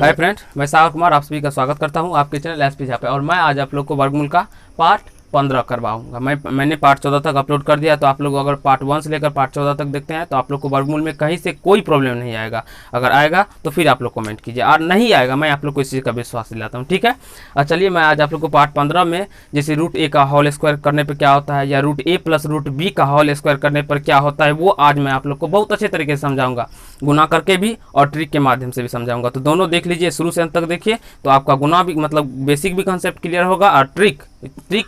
Hi friend, मैं सागर कुमार आप सभी का स्वागत करता हूं आपके चैनल एसपी पे। और मैं आज आप लोग को वर्गमूल का पार्ट 15 करवाऊंगा। मैंने पार्ट 14 तक अपलोड कर दिया, तो आप लोग अगर पार्ट 1 से लेकर पार्ट 14 तक देखते हैं तो आप लोग को वर्गमूल में कहीं से कोई प्रॉब्लम नहीं आएगा। अगर आएगा तो फिर आप लोग कमेंट कीजिए, और नहीं आएगा मैं आप लोग को इस चीज़ का विश्वास दिलाता हूँ, ठीक है। और चलिए मैं आज आप लोग को पार्ट 15 में जैसे रूट ए का होल स्क्वायर करने पर क्या होता है, या रूट ए प्लस रूट बी का होल स्क्वायर करने पर क्या होता है, वो आज मैं आप लोग को बहुत अच्छे तरीके से समझाऊंगा, गुना करके भी और ट्रिक के माध्यम से भी समझाऊंगा। तो दोनों देख लीजिए, शुरू से अंत तक देखिए, तो आपका गुना भी मतलब बेसिक भी कंसेप्ट क्लियर होगा, और ट्रिक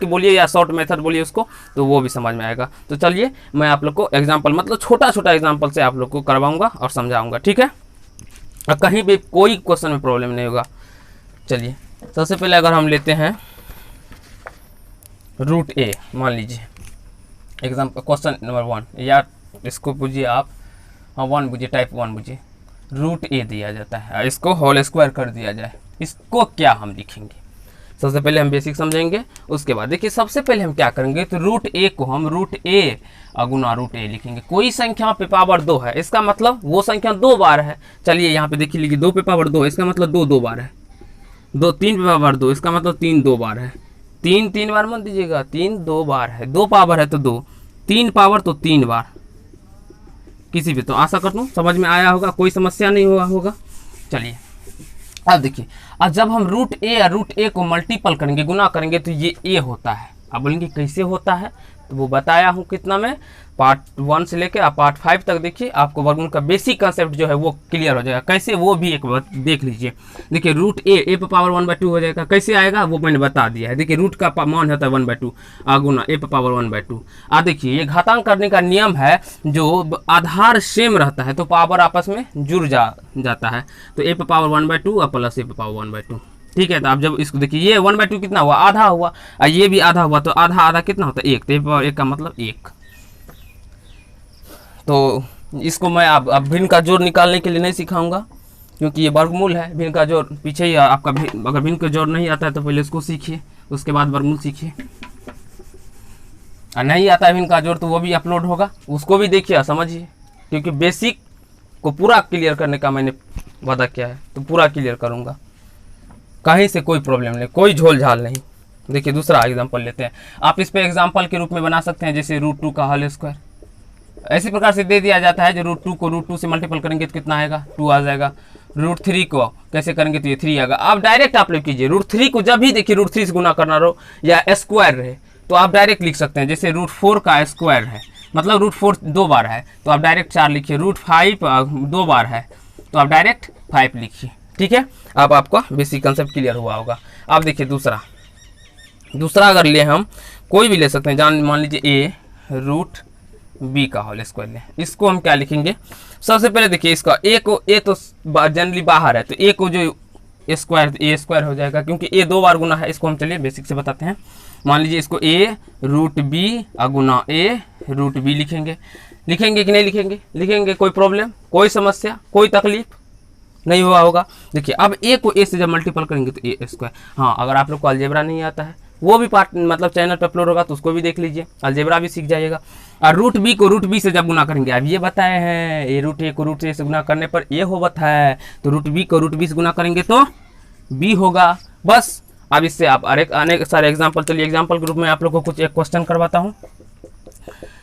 बोलिए या शॉर्ट मेथड बोलिए उसको, तो वो भी समझ में आएगा। तो चलिए मैं आप लोग को एग्जांपल मतलब छोटा छोटा एग्जांपल से आप लोग को करवाऊंगा और समझाऊंगा, ठीक है। और कहीं भी कोई क्वेश्चन में प्रॉब्लम नहीं होगा। चलिए सबसे पहले अगर हम लेते हैं रूट ए, मान लीजिए एग्जाम्पल क्वेश्चन नंबर 1, या इसको बुझिए आप, हाँ 1 बुझिए, टाइप 1 बुझिए। रूट ए दिया जाता है, इसको होल स्क्वायर कर दिया जाए, इसको क्या हम लिखेंगे। सबसे पहले हम बेसिक समझेंगे, उसके बाद देखिए सबसे पहले हम क्या करेंगे, तो रूट ए को हम रूट ए गुना रूट ए लिखेंगे। कोई संख्या पे पावर 2 है, इसका मतलब वो संख्या 2 बार है। चलिए यहाँ पे देखिए लिखिए 2 पे पावर 2, इसका मतलब 2 बार है। 3 पे पावर 2, इसका मतलब 3 2 बार है। 3 बार मत दीजिएगा, 3 2 बार है। 2 पावर है तो 2, 3 पावर तो 3 बार। किसी भी, तो आशा करता हूँ समझ में आया होगा, कोई समस्या नहीं हुआ होगा। चलिए अब देखिए, अब जब हम रूट ए या रूट ए को मल्टीपल करेंगे, गुना करेंगे, तो ये ए होता है। अब बोलेंगे कैसे होता है, तो वो बताया हूँ कितना में, पार्ट 1 से लेकर आप पार्ट 5 तक देखिए, आपको वर्गमूल का बेसिक कंसेप्ट जो है वो क्लियर हो जाएगा। कैसे, वो भी एक बार देख लीजिए। देखिए रूट ए पे पावर 1/2 हो जाएगा। कैसे आएगा वो मैंने बता दिया है। देखिए रूट का मान होता है 1/2 गुना ए पे पावर 1/2। देखिए ये घातांक करने का नियम है, जो आधार सेम रहता है तो पावर आपस में जुड़ जाता है। तो ए पे पावर 1/2 और प्लस ए पे पावर 1/2, ठीक है। तो आप जब इसको देखिए, ये 1/2 कितना हुआ, आधा हुआ, और ये भी आधा हुआ, तो आधा आधा कितना होता है 1, तो ए पावर 1 का मतलब 1। तो इसको मैं अब भिन्न का जोड़ निकालने के लिए नहीं सिखाऊंगा, क्योंकि ये वर्गमूल है। भिन्न का जोड़ पीछे ही आपका, अगर भिन्न का जोड़ नहीं आता है तो पहले इसको सीखिए, उसके बाद वर्गमूल सीखिए। और नहीं आता है भिन्न का जोड़ तो वो भी अपलोड होगा, उसको भी देखिए समझिए, क्योंकि बेसिक को पूरा क्लियर करने का मैंने वादा किया है, तो पूरा क्लियर करूँगा, कहीं से कोई प्रॉब्लम नहीं, कोई झोल झाल नहीं। देखिए दूसरा एग्जाम्पल लेते हैं, आप इस पे एग्जाम्पल के रूप में बना सकते हैं, जैसे रूट 2 का होल स्क्वायर। ऐसी प्रकार से दे दिया जाता है, जो रूट 2 को रूट 2 से मल्टीपल करेंगे तो कितना आएगा, 2 आ जाएगा। रूट 3 को कैसे करेंगे तो ये 3 आएगा। आप डायरेक्ट आप लोग कीजिए, रूट 3 को जब भी देखिए रूट 3 से गुना करना रहो या स्क्वायर रहे, तो आप डायरेक्ट लिख सकते हैं। जैसे रूट 4 का स्क्वायर है, मतलब रूट 4 2 बार है, तो आप डायरेक्ट 4 लिखिए। रूट 5 2 बार है, तो आप डायरेक्ट 5 लिखिए, ठीक है। अब आपका बेसिक कंसेप्ट क्लियर हुआ होगा। अब देखिए दूसरा अगर ले, हम कोई भी ले सकते हैं, मान लीजिए ए रूट बी का होल स्क्वायर ले, इसको हम क्या लिखेंगे। सबसे पहले देखिए इसका ए को, ए तो जनरली बाहर है, तो ए को जो स्क्वायर, ए स्क्वायर हो जाएगा, क्योंकि ए 2 बार गुना है। इसको हम चलिए बेसिक से बताते हैं। मान लीजिए इसको ए रूट बी गुना ए रूट बी लिखेंगे कि नहीं लिखेंगे, लिखेंगे। कोई प्रॉब्लम, कोई समस्या, कोई तकलीफ नहीं हुआ होगा। देखिए अब ए को ए से जब मल्टीपल करेंगे तो ए स्क्वायर। हाँ, अगर आप लोग को अलजेब्रा नहीं आता है, वो भी पार्ट मतलब चैनल पे अपलोड होगा, तो उसको भी देख लीजिए, अलजेब्रा भी सीख जाइएगा। और रूट बी को रूट बी से जब गुना करेंगे, अब ये बताए हैं, ए रूट ए को रूट ए से गुना करने पर ए होता है, तो रूट बी को रूट बी से गुना करेंगे तो बी होगा, बस। अब इससे आप अनेक सारे एग्जाम्पल, चलिए एग्जाम्पल के रूप में आप लोग को कुछ एक क्वेश्चन करवाता हूँ।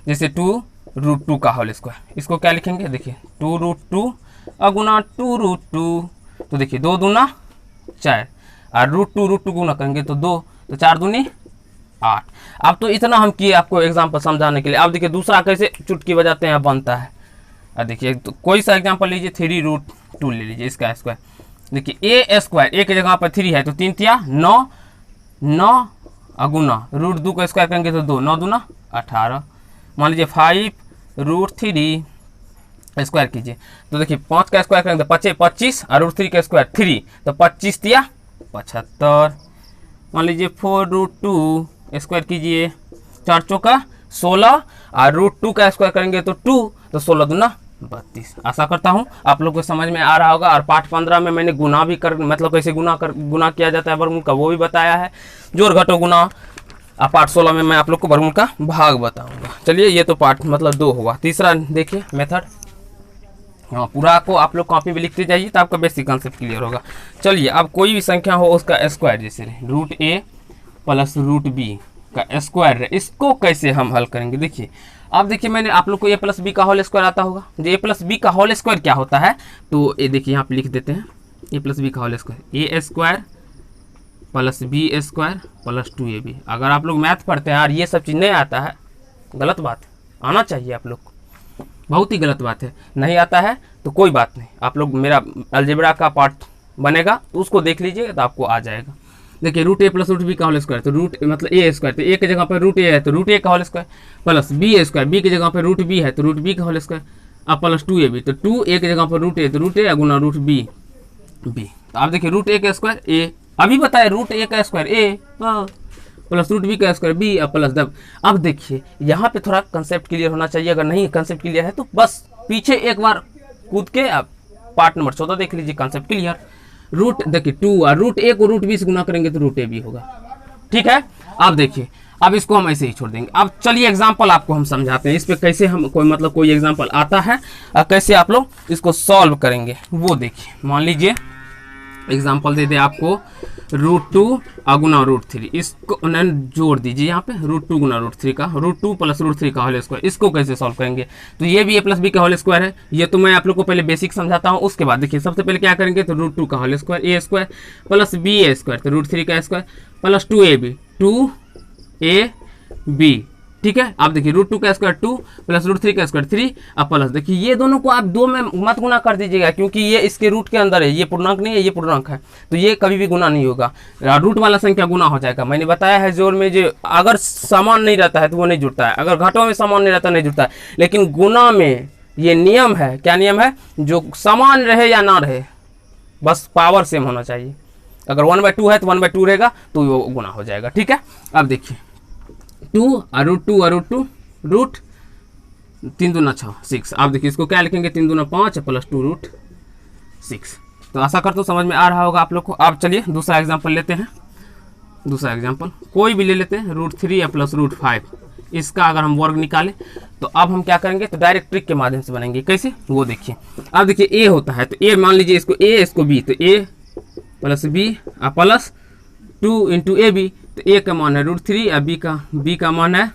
जैसे 2 रूट 2 का होल स्क्वायर, इसको क्या लिखेंगे, देखिए 2 रूट 2 गुना 2 रूट 2, तो देखिए 2 दूना 4, और रूट 2 गुना करेंगे तो 2, तो 4 दूनी 8। अब तो इतना हम किए आपको एग्जाम्पल समझाने के लिए। अब देखिए दूसरा कैसे चुटकी बजाते हैं बनता है। अब देखिए तो कोई सा एग्जाम्पल लीजिए, 3 रूट 2 ले लीजिए, इसका स्क्वायर। देखिए ए स्क्वायर, ए की जगह पर 3 है, तो 3 तिया 9, 9 गुना रूट 2 का स्क्वायर करेंगे तो 2, 9 दूना 18। मान लीजिए 5 रूट 3 स्क्वायर कीजिए, तो देखिए 5 का स्क्वायर करेंगे तो 25, और रूट 3 का स्क्वायर 3, तो 25 तिया 75। मान लीजिए 4 रूट 2 स्क्वायर कीजिए, 4 चौका 16, और रूट 2 का स्क्वायर करेंगे तो 2, तो 16 दूना 32। आशा करता हूँ आप लोग को समझ में आ रहा होगा। और पार्ट 15 में मैंने गुना भी मतलब कैसे गुना किया जाता है वर्गमूल का, वो भी बताया है, जोड़ घटो गुना। और पार्ट 16 में मैं आप लोग को वर्गमूल का भाग बताऊंगा। चलिए ये तो पार्ट मतलब 2 होगा। तीसरा देखिए मेथड, हाँ, पूरा को आप लोग कॉपी में लिखते जाइए तो आपका बेसिक कॉन्सेप्ट क्लियर होगा। चलिए, अब कोई भी संख्या हो उसका स्क्वायर, जैसे रूट ए प्लस रूट बी का स्क्वायर है, इसको कैसे हम हल करेंगे। देखिए, अब देखिए मैंने आप लोग को ए प्लस बी का होल स्क्वायर आता होगा। जो ए प्लस बी का होल स्क्वायर क्या होता है, तो ये देखिए यहाँ पे लिख देते हैं, ए प्लस बी का whole square A square plus B square plus 2ab। अगर आप लोग मैथ पढ़ते हैं और ये सब चीज़ नहीं आता है, गलत बात है, आना चाहिए आप लोग को, बहुत ही गलत बात है। नहीं आता है तो कोई बात नहीं, आप लोग मेरा अलजेब्रा का पार्ट बनेगा तो उसको देख लीजिएगा तो आपको आ जाएगा। देखिए, रूट ए प्लस रूट बी का होल स्क्वायर, तो रूट मतलब ए स्क्वायर, तो ए की जगह पर रूट ए है तो रूट ए का whole square, plus B square, B की जगह पर रूट बी है तो रूट बी का होल स्क्वायर, अब प्लस 2ab, तो 2a की जगह पर रूट ए तो रूट ए गुना रूट बी बी। तो आप देखिए, रूट ए का स्क्वायर ए, अभी बताए रूट ए का स्क्वायर ए प्लस रूट बी का स्क्वायर बी प्लस दब। अब देखिए यहाँ पे थोड़ा कंसेप्ट क्लियर होना चाहिए, अगर नहीं कंसेप्ट क्लियर है तो बस पीछे एक बार कूद के आप पार्ट नंबर 14 देख लीजिए, कंसेप्ट क्लियर। रूट देखिए 2 और रूट ए को रूट बी से गुना करेंगे तो रूट ए बी होगा, ठीक है। अब देखिए, अब इसको हम ऐसे ही छोड़ देंगे। अब चलिए एग्जाम्पल आपको हम समझाते हैं, इस पे कैसे हम कोई एग्जाम्पल आता है और कैसे आप लोग इसको सॉल्व करेंगे वो देखिए। मान लीजिए एग्जाम्पल दे दे आपको √2 गुना √3, इसको जोड़ दीजिए यहाँ पे √2 गुना √3 का, √2 प्लस √3 का होल स्क्वायर, इसको कैसे सॉल्व करेंगे। तो ये भी a प्लस बी का होल स्क्वायर है, ये तो मैं आप लोग को पहले बेसिक समझाता हूँ। उसके बाद देखिए सबसे पहले क्या करेंगे, तो √2 का whole square a square plus b square, तो √3 का स्क्वायर प्लस 2ab, ठीक है। आप देखिए √2 का स्क्वायर 2 प्लस √3 का स्क्वायर 3, अब प्लस देखिए ये दोनों को आप 2 में मत गुना कर दीजिएगा, क्योंकि ये इसके रूट के अंदर है, ये पूर्णांक नहीं है, ये पूर्णांक है, तो ये कभी भी गुना नहीं होगा, रूट वाला संख्या गुना हो जाएगा। मैंने बताया है जोड़ में जो अगर समान नहीं रहता है तो वो नहीं जुड़ता है, अगर घटों में समान नहीं रहता नहीं जुड़ता है, लेकिन गुना में ये नियम है। क्या नियम है, जो समान रहे या ना रहे, बस पावर सेम होना चाहिए। अगर 1/2 है तो 1/2 रहेगा तो वो गुना हो जाएगा, ठीक है। अब देखिए 2 और √2 रूट 3 दूना 6। आप देखिए इसको क्या लिखेंगे, 3 दूना 5 प्लस 2 √6। तो आशा करता हूँ समझ में आ रहा होगा आप लोग को। आप चलिए दूसरा एग्जांपल लेते हैं, दूसरा एग्जांपल कोई भी ले लेते हैं, √3 प्लस √5, इसका अगर हम वर्ग निकालें तो अब हम क्या करेंगे, तो डायरेक्ट ट्रिक के माध्यम से बनेंगे। कैसे वो देखिए। अब देखिए ए होता है तो ए मान लीजिए इसको ए इसको बी, तो A plus B plus 2 into A B, तो ए का मान है √3 और बी का मान है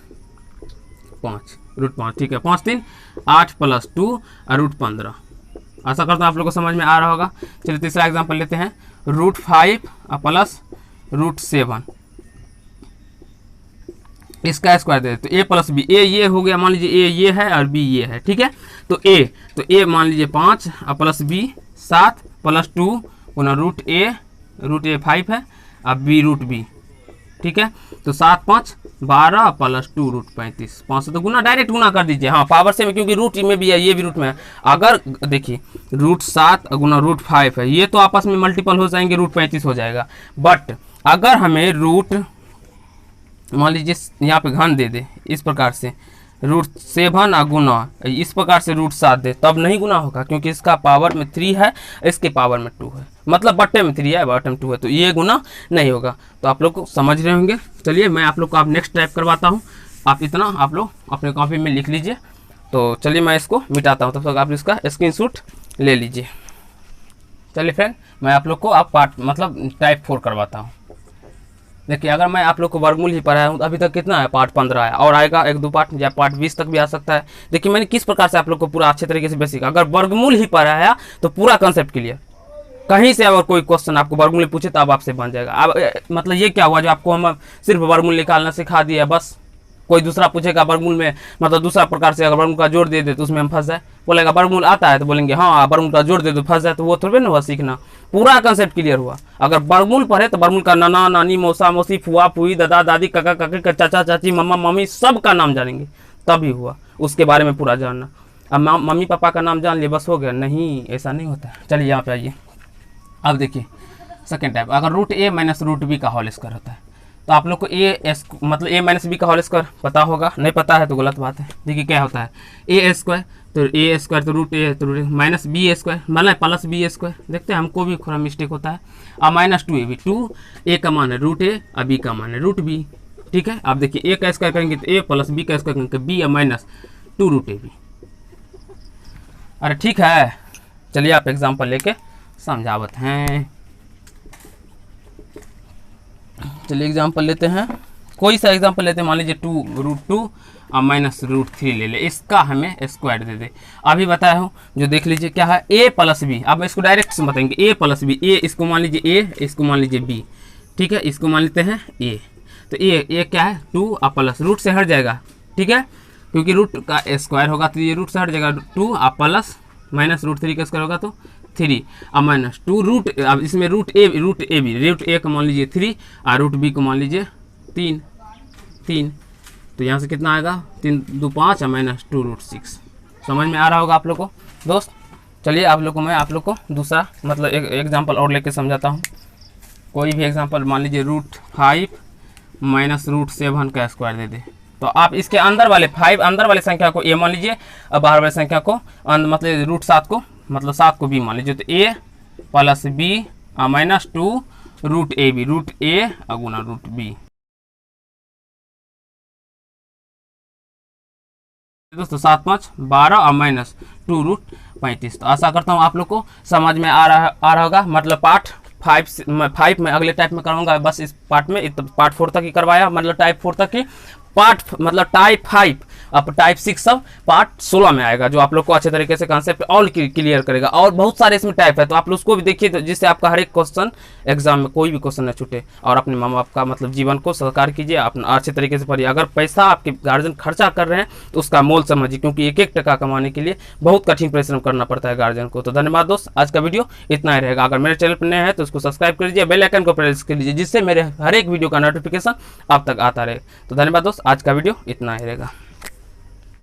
5 √5, ठीक है। 5 3 8 प्लस 2 और √15। आशा करता हूँ आप लोगों को समझ में आ रहा होगा। चलिए तीसरा एग्जांपल लेते हैं, √5 प्लस √7, इसका स्क्वायर दे, तो ए प्लस बी, ए ये हो गया, मान लीजिए ए ये है और बी ये है, ठीक है। तो ए मान लीजिए 5 प्लस बी 7 प्लस 2 गुना √a 5 है, अब बी √b, ठीक है। तो 7 5 12 प्लस 2 √35, 5 से तो गुना डायरेक्ट गुना कर दीजिए, हाँ पावर से में, क्योंकि रूट में भी है, ये भी रूट में है। अगर देखिए √7 गुना √5 है, ये तो आपस में मल्टीपल हो जाएंगे, √35 हो जाएगा। बट अगर हमें रूट मान लीजिए यहाँ पे घन दे दे इस प्रकार से, √7 गुना इस प्रकार से √7 दे, तब नहीं गुना होगा, क्योंकि इसका पावर में 3 है, इसके पावर में 2 है, मतलब बट्टे में 3 है बट्टे में 2 है, तो ये गुना नहीं होगा। तो आप लोग को समझ रहे होंगे। चलिए मैं आप लोग को आप नेक्स्ट टाइप करवाता हूँ, आप इतना आप लोग अपने कॉपी में लिख लीजिए। तो चलिए मैं इसको मिटाता हूँ, तब तक आप इसका स्क्रीनशॉट ले लीजिए। चलिए फ्रेंड, मैं आप लोग को आप पार्ट मतलब टाइप 4 करवाता हूँ। देखिए अगर मैं आप लोग को वर्गमूल ही पढ़ाया हूँ तो अभी तक कितना है, पार्ट 15 है, और आएगा 1-2 पार्ट या पार्ट 20 तक भी आ सकता है। देखिए मैंने किस प्रकार से आप लोग को पूरा अच्छे तरीके से बेसिक, अगर वर्गमूल ही पढ़ाया तो पूरा कंसेप्ट क्लियर। कहीं से अगर कोई क्वेश्चन आपको वर्गमूल पूछे तो अब आपसे बन जाएगा। अब मतलब ये क्या हुआ जो आपको हम सिर्फ वर्गमूल निकालना सिखा दिया, बस कोई दूसरा पूछेगा वर्गमूल में, मतलब दूसरा प्रकार से अगर वर्गमूल का जोड़ दे दे तो उसमें हम फंस जाए, बोलेगा वर्गमूल आता है तो बोलेंगे हाँ वर्गमूल का जोड़ दे तो फंस जाए, तो वो थोड़े ना हुआ सीखना। पूरा कंसेप्ट क्लियर हुआ। अगर वर्गमूल पढ़े तो वर्गमूल का नाना नानी मौसा मौसी फुआ फुई दादा दादी काका काकी चाचा चाची मम्मा मम्मी सब का नाम जानेंगे, तभी हुआ उसके बारे में पूरा जानना। अब मम्मी पापा का नाम जान लिए बस हो गया, नहीं ऐसा नहीं होता। चलिए यहाँ पे आइए। अब देखिए सेकेंड टाइप, अगर √a माइनस √b का होल स्क्वायर होता है तो आप लोग को मतलब a माइनस बी का होल स्क्वायर पता होगा, नहीं पता है तो गलत बात है। देखिए क्या होता है, a स्क्वायर तो a स्क्वायर तो √a तो माइनस बी स्क्वायर मतलब प्लस बी स्क्वायर, देखते हैं हमको भी थोड़ा मिस्टेक होता है। अब माइनस 2ab, 2a का मान है √a और b का मान है √b, ठीक है। अब देखिए a का स्क्वायर करेंगे तो a प्लस b का स्क्वायर करेंगे b माइनस 2 √ab। अरे ठीक है, चलिए आप एग्जाम्पल लेके समझावत हैं। चलिए एग्जाम्पल लेते हैं, कोई सा एग्जाम्पल लेते हैं, मान लीजिए 2√2 और -√3 ले ले, इसका हमें स्क्वायर दे दे। अभी बताया हूँ जो देख लीजिए क्या है a + b। अब इसको डायरेक्ट से बताएंगे a + b, a इसको मान लीजिए a, इसको मान लीजिए b, ठीक है, इसको मान लेते हैं a। तो a क्या है 2 और प्लस रूट से हट जाएगा, ठीक है, क्योंकि रूट का स्क्वायर होगा तो ये रूट से हट जाएगा, 2 और प्लस -√3 का स्क्वायर होगा तो 3 और -2 रूट, अब इसमें रूट ए भी, रूट ए को मान लीजिए 3 और रूट बी को मान लीजिए 3। तो यहाँ से कितना आएगा 3 2 5 और -2√6। समझ में आ रहा होगा आप लोग को दोस्त। चलिए मैं आप लोग को दूसरा मतलब एक एग्जाम्पल और लेके समझाता हूँ। कोई भी एग्जाम्पल मान लीजिए √5 -√7 का स्क्वायर दे दे, तो आप इसके अंदर वाले 5 अंदर वाले संख्या को a मान लीजिए और बाहर वाले संख्या को मतलब √7 को मतलब 7 को b मान लीजिए। तो a + b और -2 √ab, रूट a और गुना रूट b। दोस्तों 7 5 12 और -2√35। तो आशा करता हूँ आप लोग को समझ में आ रहा होगा। मतलब पार्ट 5 में अगले टाइप में कराऊंगा, बस इस पार्ट में पार्ट 4 तक ही करवाया, मतलब टाइप 4 तक ही। पार्ट मतलब टाइप 5 अब टाइप 6 सब पार्ट 16 में आएगा, जो आप लोग को अच्छे तरीके से कॉन्सेप्ट ऑल क्लियर करेगा। और बहुत सारे इसमें टाइप है, तो आप लोग उसको भी देखिए, तो जिससे आपका हर एक क्वेश्चन एग्जाम में कोई भी क्वेश्चन न छूटे। और अपने माँ बाप का मतलब जीवन को सहकार कीजिए, अपना अच्छे तरीके से पढ़िए। अगर पैसा आपके गार्जियन खर्चा कर रहे हैं तो उसका मोल समझिए, क्योंकि एक एक टका कमाने के लिए बहुत कठिन परिश्रम करना पड़ता है गार्जियन को। तो धन्यवाद दोस्त, आज का वीडियो इतना ही रहेगा। अगर मेरे चैनल पर नए हैं तो उसको सब्सक्राइब कर लीजिए, बेल आइकन को प्रेस कर लीजिए, जिससे मेरे हर एक वीडियो का नोटिफिकेशन आप तक आता रहे। तो धन्यवाद दोस्त, आज का वीडियो इतना ही रहेगा।